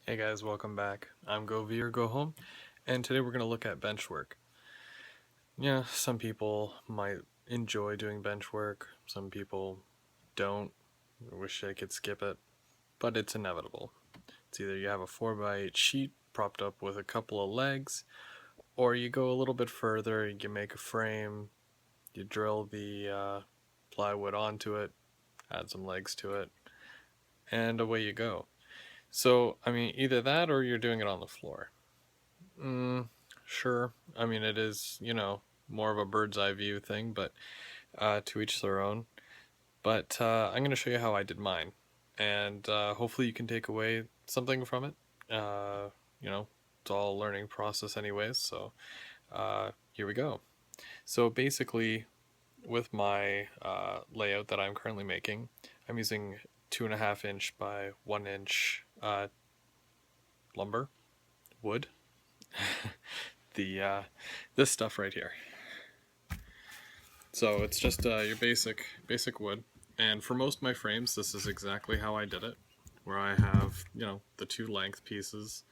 Hey guys, welcome back. I'm Go V or Go Home, and today we're going to look at bench work. Yeah, some people might enjoy doing bench work, some people don't. I wish I could skip it, but it's inevitable. It's either you have a 4x8 sheet propped up with a couple of legs, or you go a little bit further, you make a frame, you drill the plywood onto it, add some legs to it, and away you go. So, I mean, either that or you're doing it on the floor. Mm, sure. I mean, it is, more of a bird's eye view thing, but to each their own. But I'm going to show you how I did mine. And hopefully you can take away something from it. Uh, it's all a learning process, anyways. So here we go. So basically, with my layout that I'm currently making, I'm using 2.5 inch by 1 inch lumber, wood. the This stuff right here. So it's just your basic wood, and for most of my frames, this is exactly how I did it, where I have the two length pieces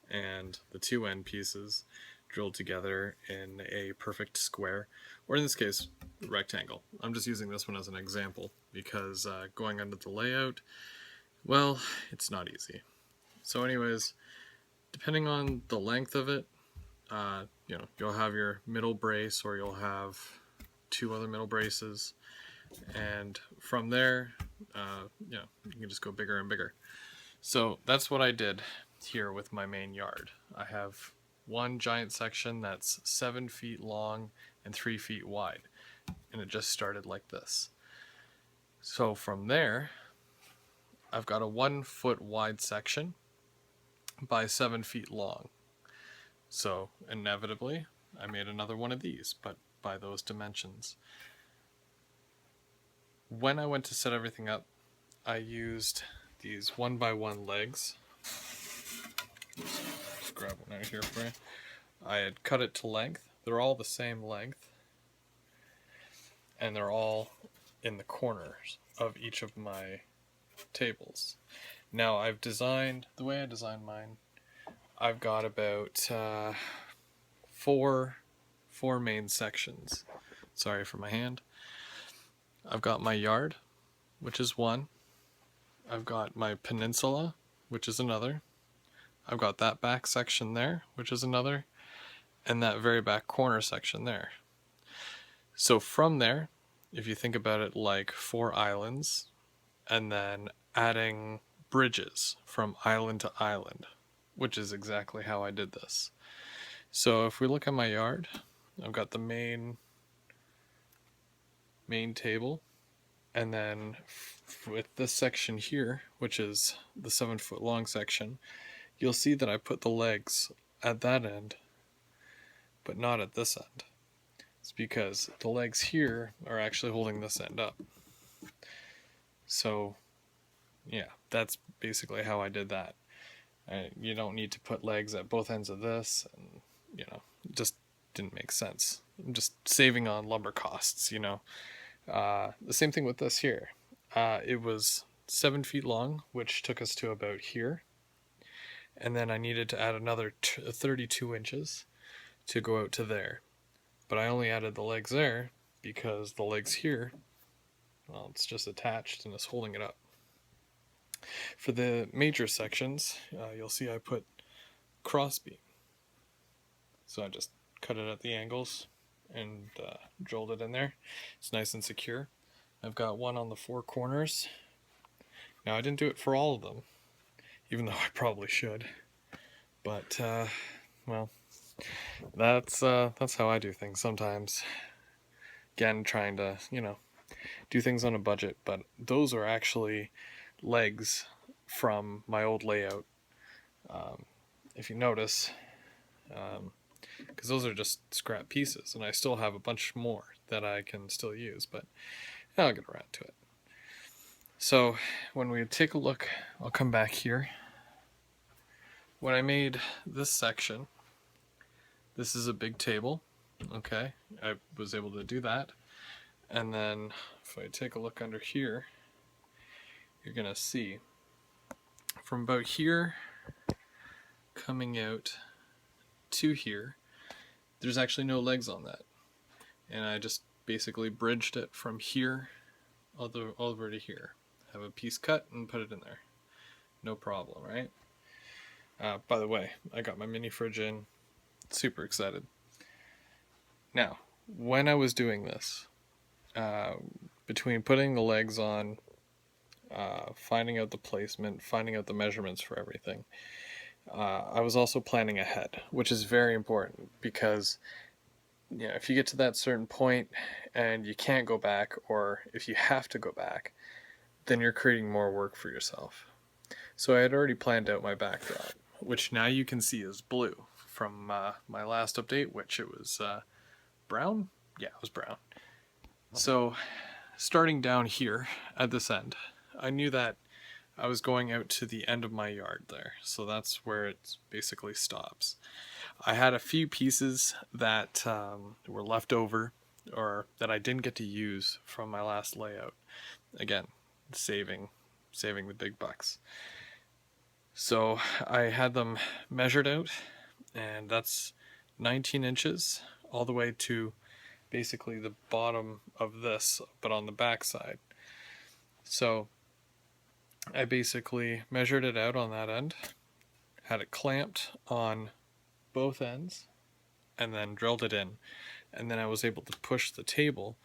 and the two end pieces drilled together in a perfect square, or in this case, rectangle. I'm just using this one as an example because going under the layout, well, it's not easy. So, anyways, depending on the length of it, you'll have your middle brace, or you'll have two other middle braces, and from there, you can just go bigger and bigger. So that's what I did here with my main yard. I have one giant section that's 7 feet long and 3 feet wide, and it just started like this. So from there, I've got a 1 foot wide section by 7 feet long. So inevitably, I made another one of these, but by those dimensions. When I went to set everything up, I used these 1x1 legs. Just grab one out here for you. I had cut it to length. They're all the same length, and they're all in the corners of each of my tables. Now, the way I designed mine, I've got about four main sections. Sorry for my hand. I've got my yard, which is one. I've got my peninsula, which is another. I've got that back section there, which is another, and that very back corner section there. So from there, if you think about it like 4 islands, and then adding bridges from island to island, which is exactly how I did this. So if we look at my yard, I've got the main table, and then with this section here, which is the 7 foot long section, you'll see that I put the legs at that end, but not at this end. It's because the legs here are actually holding this end up. So, yeah, that's basically how I did that. You don't need to put legs at both ends of this, and it just didn't make sense. I'm just saving on lumber costs. The same thing with this here. It was 7 feet long, which took us to about here, and then I needed to add another 32 inches to go out to there. But I only added the legs there because the legs here, well, it's just attached and it's holding it up. For the major sections, you'll see I put crossbeam. So I just cut it at the angles and drilled it in there. It's nice and secure. I've got one on the 4 corners. Now I didn't do it for all of them, even though I probably should. But well, that's how I do things sometimes. Again, trying to do things on a budget, but those are actually legs from my old layout. If you notice, because those are just scrap pieces, and I still have a bunch more that I can still use, but I'll get around to it. So when we take a look, I'll come back here. When I made this section, this is a big table. Okay, I was able to do that. And then if I take a look under here, you're gonna see from about here coming out to here, there's actually no legs on that. And I just basically bridged it from here over to here. Have a piece cut and put it in there. No problem, right? By the way, I got my mini fridge in. Super excited. Now, when I was doing this, between putting the legs on, finding out the placement, finding out the measurements for everything, I was also planning ahead, which is very important because if you get to that certain point and you can't go back, or if you have to go back, then you're creating more work for yourself. So I had already planned out my backdrop, which now you can see is blue from my last update, which it was brown. Yeah, it was brown. So starting down here at this end, I knew that I was going out to the end of my yard there. So that's where it basically stops. I had a few pieces that were left over or that I didn't get to use from my last layout. Again, saving the big bucks. So I had them measured out, and that's 19 inches all the way to basically the bottom of this, but on the back side. So I basically measured it out on that end, had it clamped on both ends, and then drilled it in. And then I was able to push the table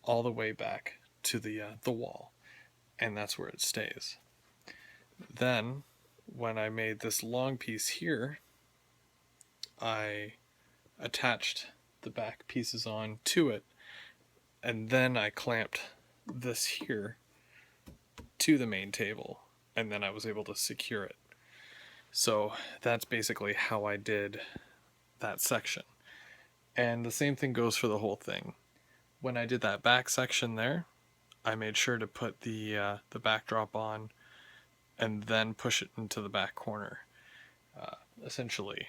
all the way back to the wall, and that's where it stays. Then when I made this long piece here, I attached the back pieces on to it, and then I clamped this here to the main table, and then I was able to secure it. So that's basically how I did that section. And the same thing goes for the whole thing. When I did that back section there, I made sure to put the backdrop on and then push it into the back corner. Essentially,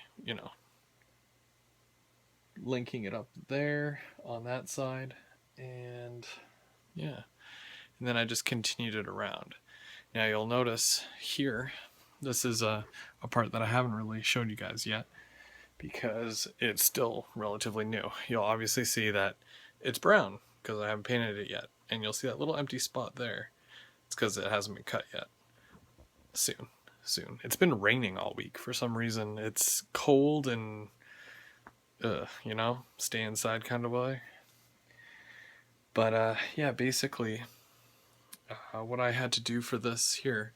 linking it up there on that side, and yeah. And then I just continued it around. Now you'll notice here, this is a part that I haven't really showed you guys yet because it's still relatively new. You'll obviously see that it's brown because I haven't painted it yet. And you'll see that little empty spot there. It's because it hasn't been cut yet. Soon. It's been raining all week for some reason. It's cold and, stay inside kind of way. But yeah, basically what I had to do for this here,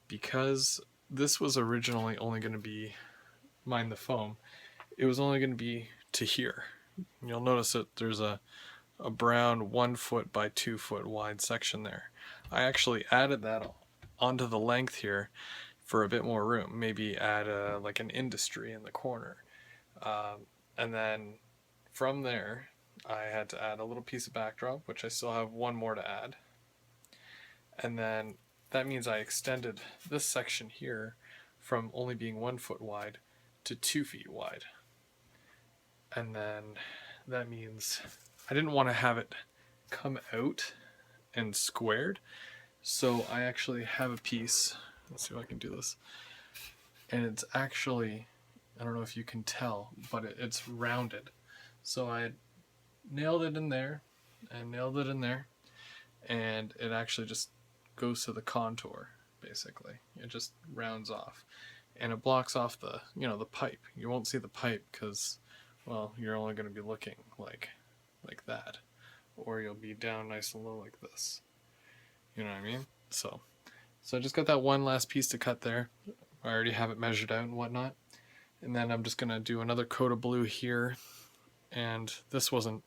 because this was originally only going to be, mind the foam, it was only going to be to here. You'll notice that there's a brown 1 foot by 2 foot wide section there. I actually added that onto the length here for a bit more room. Maybe add like an industry in the corner. And then from there, I had to add a little piece of backdrop, which I still have one more to add. And then that means I extended this section here from only being 1 foot wide to 2 feet wide. And then that means I didn't want to have it come out and squared. So I actually have a piece. Let's see if I can do this. And it's actually, I don't know if you can tell, but it's rounded. So I nailed it in there and nailed it in there. And it actually just goes to the contour, basically. It just rounds off. And it blocks off the pipe. You won't see the pipe because, well, you're only going to be looking like that. Or you'll be down nice and low like this. You know what I mean? So I just got that one last piece to cut there. I already have it measured out and whatnot. And then I'm just going to do another coat of blue here. And this wasn't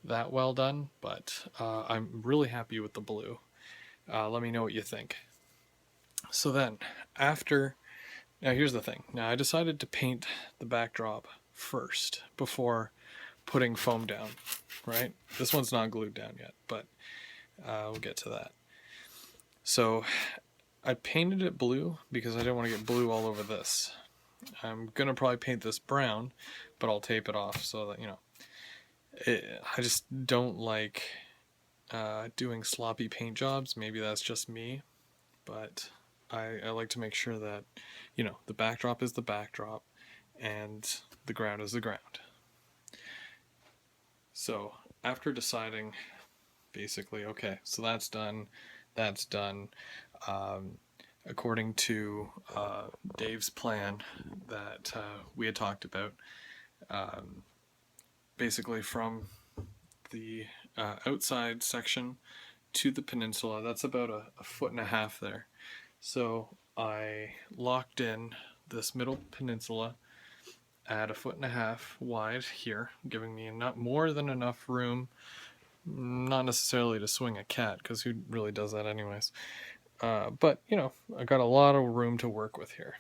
that well done, but I'm really happy with the blue. Let me know what you think. So then, now here's the thing. Now I decided to paint the backdrop first before putting foam down, right? This one's not glued down yet, but we'll get to that. So I painted it blue because I didn't want to get blue all over this. I'm going to probably paint this brown, but I'll tape it off so that, I just don't like doing sloppy paint jobs. Maybe that's just me, but I like to make sure that, you know, the backdrop is the backdrop and the ground is the ground. So after deciding, basically, okay, so that's done. Um, According to Dave's plan that we had talked about, um, basically from the outside section to the peninsula, that's about a foot and a half there. So I locked in this middle peninsula at a foot and a half wide here, giving me not more than enough room, not necessarily to swing a cat, because who really does that anyways? But you know, I got a lot of room to work with here,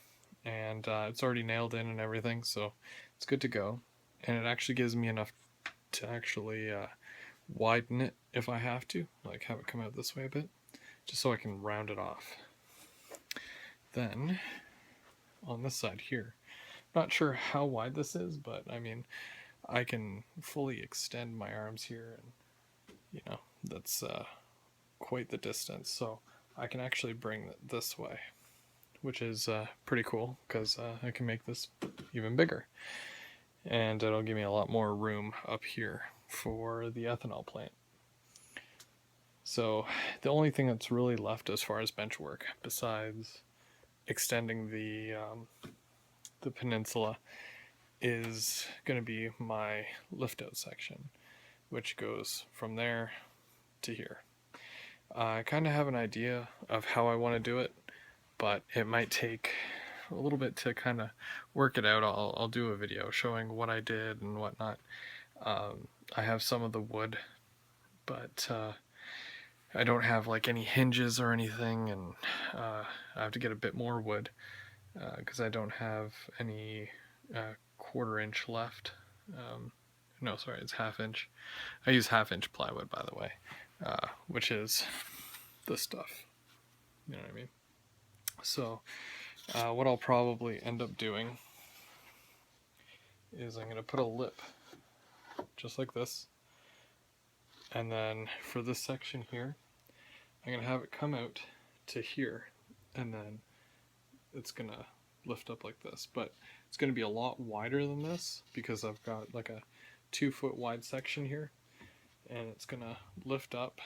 and it's already nailed in and everything, so it's good to go. And it actually gives me enough to actually widen it if I have to, like have it come out this way a bit, just so I can round it off. Then on this side here, not sure how wide this is, but I mean, I can fully extend my arms here, and you know, that's quite the distance. So I can actually bring it this way, which is pretty cool because I can make this even bigger, and it'll give me a lot more room up here for the ethanol plant. So the only thing that's really left as far as bench work, besides extending the peninsula, is going to be my lift out section, which goes from there to here. I kind of have an idea of how I want to do it, but it might take a little bit to kind of work it out. I'll do a video showing what I did and whatnot. I have some of the wood, but I don't have like any hinges or anything, and I have to get a bit more wood because I don't have any quarter-inch left. No, sorry, it's half-inch. I use half-inch plywood, by the way, which is this stuff. You know what I mean? So what I'll probably end up doing is I'm going to put a lip just like this, and then for this section here, I'm going to have it come out to here, and then it's going to lift up like this, but it's going to be a lot wider than this because I've got like a 2-foot wide section here, and it's going to lift up,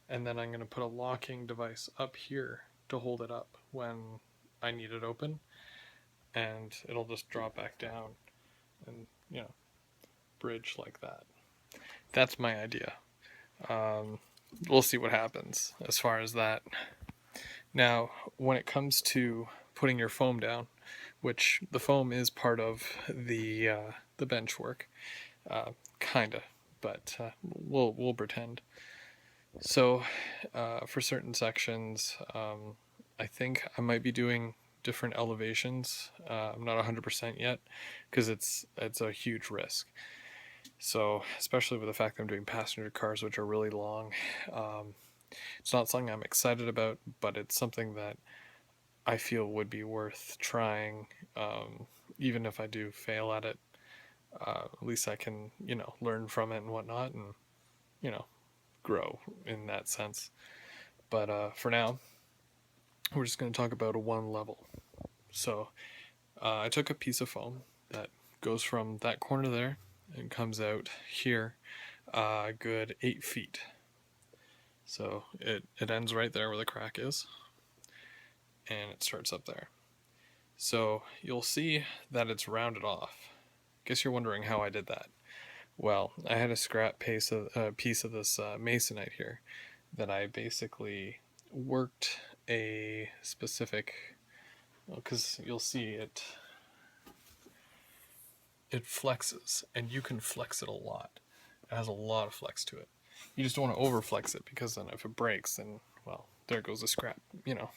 and then I'm going to put a locking device up here to hold it up when I need it open, and it'll just drop back down and, you know, bridge like that. That's my idea. We'll see what happens as far as that. Now, when it comes to putting your foam down, which the foam is part of the bench work, kinda, but we'll pretend. So, for certain sections, I think I might be doing different elevations. I'm not 100% yet because it's a huge risk. So, especially with the fact that I'm doing passenger cars, which are really long, it's not something I'm excited about, but it's something that I feel would be worth trying, even if I do fail at it. At least I can, you know, learn from it and whatnot, and you know, grow in that sense. But for now, we're just going to talk about a one level. So I took a piece of foam that goes from that corner there and comes out here a good 8 feet. So it ends right there where the crack is, and it starts up there. So you'll see that it's rounded off. Guess you're wondering how I did that. Well, I had a scrap piece of this masonite here that I basically worked a specific, because you'll see it flexes, and you can flex it a lot. It has a lot of flex to it. You just don't want to overflex it, because then if it breaks, then, well, there goes the scrap. You know,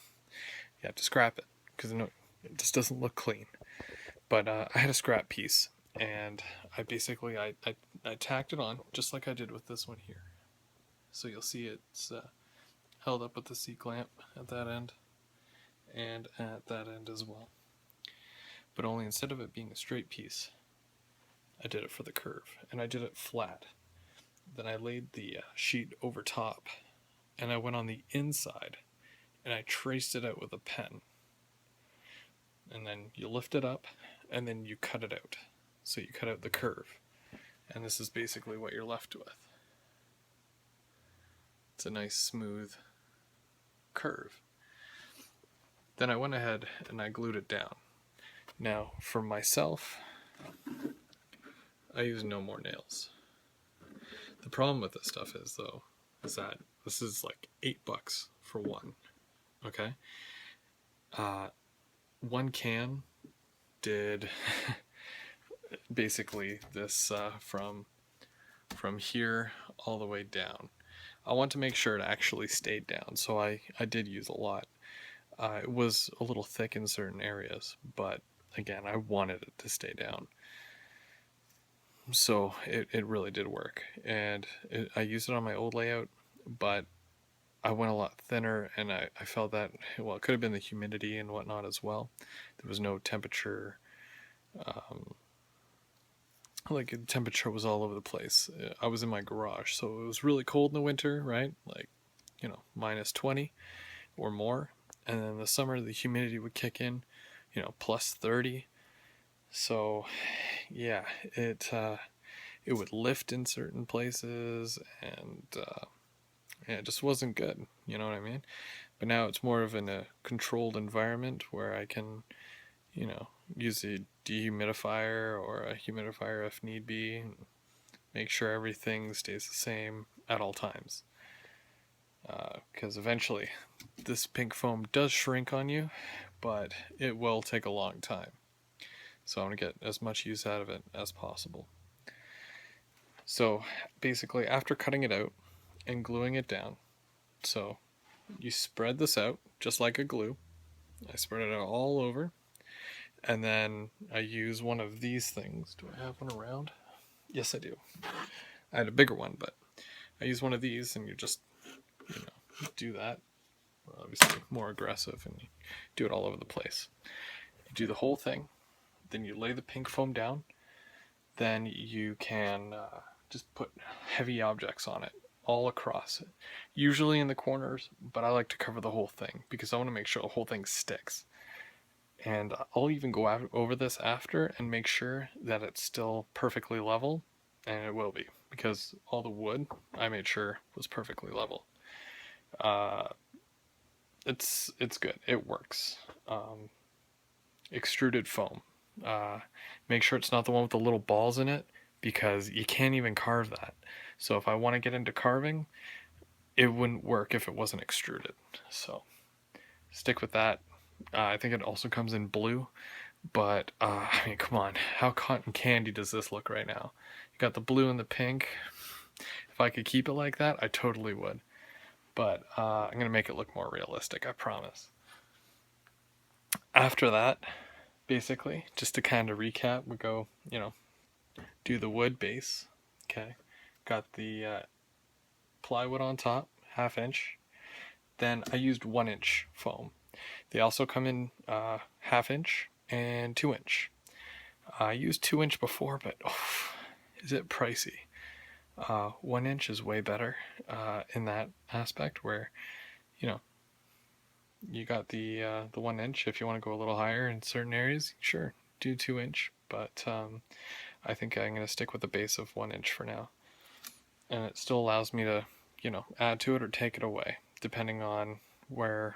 you have to scrap it because it just doesn't look clean. But I had a scrap piece, and I basically I tacked it on just like I did with this one here. So you'll see it's held up with the C-clamp at that end and at that end as well. But only instead of it being a straight piece, I did it for the curve, and I did it flat. Then I laid the sheet over top, and I went on the inside and I traced it out with a pen. And then you lift it up, and then you cut it out. So you cut out the curve. And this is basically what you're left with. It's a nice smooth curve. Then I went ahead and I glued it down. Now, for myself, I use no more nails. The problem with this stuff is, though, is that this is like $8 for one. Okay? One can did basically this from here all the way down. I want to make sure it actually stayed down, so I did use a lot. It was a little thick in certain areas, but again, I wanted it to stay down. So it really did work. And I used it on my old layout, but I went a lot thinner, and I felt that, well, it could have been the humidity and whatnot as well. There was no temperature. Like, the temperature was all over the place. I was in my garage, so it was really cold in the winter, right? Like, minus 20 or more. And then in the summer, the humidity would kick in, plus 30. So, yeah, it would lift in certain places, and it just wasn't good. You know what I mean? But now it's more of a controlled environment where I can, use a dehumidifier or a humidifier if need be, and make sure everything stays the same at all times. Because eventually, this pink foam does shrink on you, but it will take a long time. So I'm going to get as much use out of it as possible. So basically, after cutting it out and gluing it down, so you spread this out just like a glue. I spread it out all over, and then I use one of these things. Do I have one around? Yes, I do. I had a bigger one, but I use one of these, and you just, do that. Obviously more aggressive, and you do it all over the place. You do the whole thing, then you lay the pink foam down, then you can just put heavy objects on it all across it, usually in the corners, but I like to cover the whole thing because I want to make sure the whole thing sticks. And I'll even go over this after and make sure that it's still perfectly level, and it will be, because all the wood I made sure was perfectly level. It's good. It works. Extruded foam. Make sure it's not the one with the little balls in it, because you can't even carve that. So if I want to get into carving, it wouldn't work if it wasn't extruded. So stick with that. I think it also comes in blue, but I mean, come on, how cotton candy does this look right now? You got the blue and the pink. If I could keep it like that, I totally would. But I'm going to make it look more realistic, I promise. After that, basically, just to kind of recap, we go, do the wood base. Okay. Got the plywood on top, 1/2 inch. Then I used 1 inch foam. They also come in 1/2 inch and 2 inch. I used 2 inch before, but is it pricey? 1 inch is way better in that aspect, where you got the 1 inch. If you want to go a little higher in certain areas, sure, do 2 inch. But I think I'm going to stick with the base of 1 inch for now, and it still allows me to add to it or take it away depending on what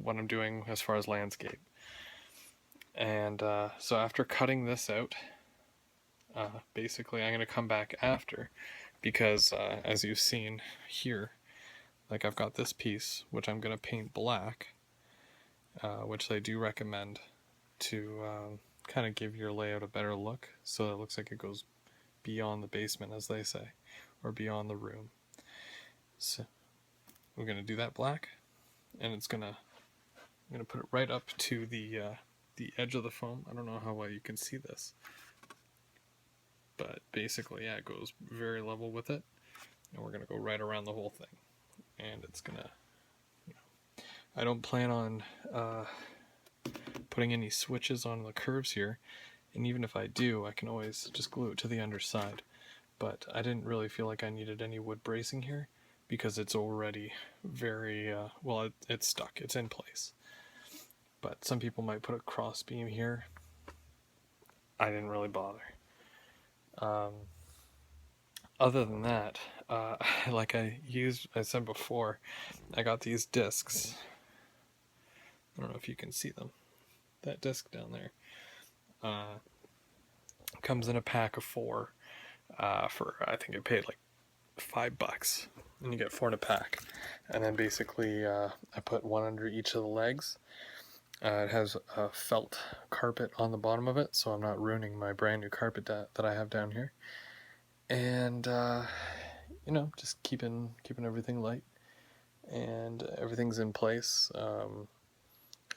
I'm doing as far as landscape. And so after cutting this out, basically I'm going to come back after, because as you've seen here, like, I've got this piece which I'm going to paint black, which they do recommend to kind of give your layout a better look, so it looks like it goes beyond the basement, as they say, or beyond the room. So we're going to do that black, and I'm going to put it right up to the edge of the foam. I don't know how well you can see this, but basically, yeah, it goes very level with it, and we're going to go right around the whole thing. And it's going to, I don't plan on putting any switches on the curves here, and even if I do, I can always just glue it to the underside. But I didn't really feel like I needed any wood bracing here, because it's already very, well, it's stuck, it's in place. But some people might put a cross beam here. I didn't really bother. Other than that, like I said before, I got these discs. I don't know if you can see them. That disc down there comes in a pack of 4. For I think I paid like $5, and you get 4 in a pack. And then basically, I put one under each of the legs. It has a felt carpet on the bottom of it, so I'm not ruining my brand new carpet that I have down here. And just keeping everything light, and everything's in place.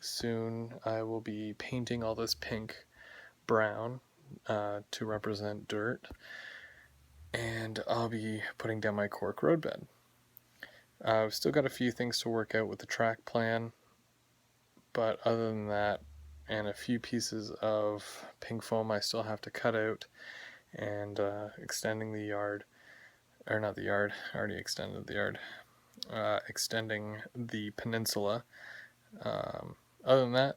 Soon I will be painting all this pink brown to represent dirt, and I'll be putting down my cork roadbed. I've still got a few things to work out with the track plan, but other than that, and a few pieces of pink foam I still have to cut out, and extending the yard, or not the yard, I already extended the yard, extending the peninsula. Other than that,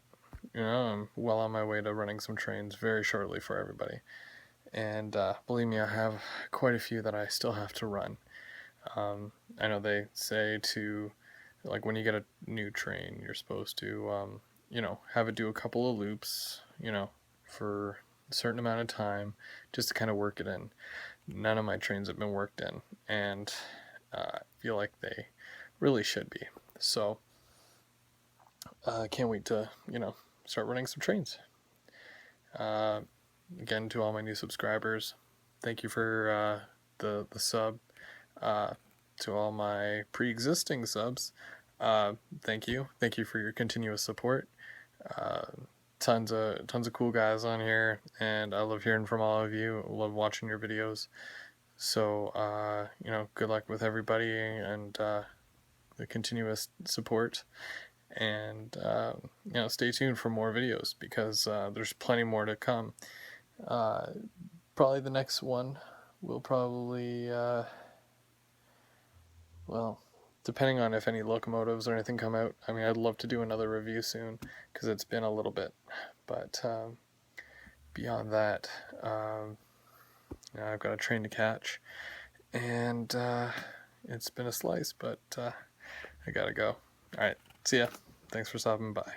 I'm well on my way to running some trains very shortly for everybody. And believe me, I have quite a few that I still have to run. I know they say to, like, when you get a new train, you're supposed to, have it do a couple of loops, for a certain amount of time, just to kind of work it in. None of my trains have been worked in, and I feel like they really should be. So I can't wait to, start running some trains. Again, to all my new subscribers, thank you for the sub. To all my pre-existing subs, thank you for your continuous support. Tons of cool guys on here, and I love hearing from all of you. I love watching your videos. So good luck with everybody, and the continuous support. And stay tuned for more videos, because there's plenty more to come. Probably the next one will probably depending on if any locomotives or anything come out. I mean, I'd love to do another review soon, because it's been a little bit. But beyond that, I've got a train to catch, and it's been a slice, but I gotta go. All right, see ya. Thanks for stopping by.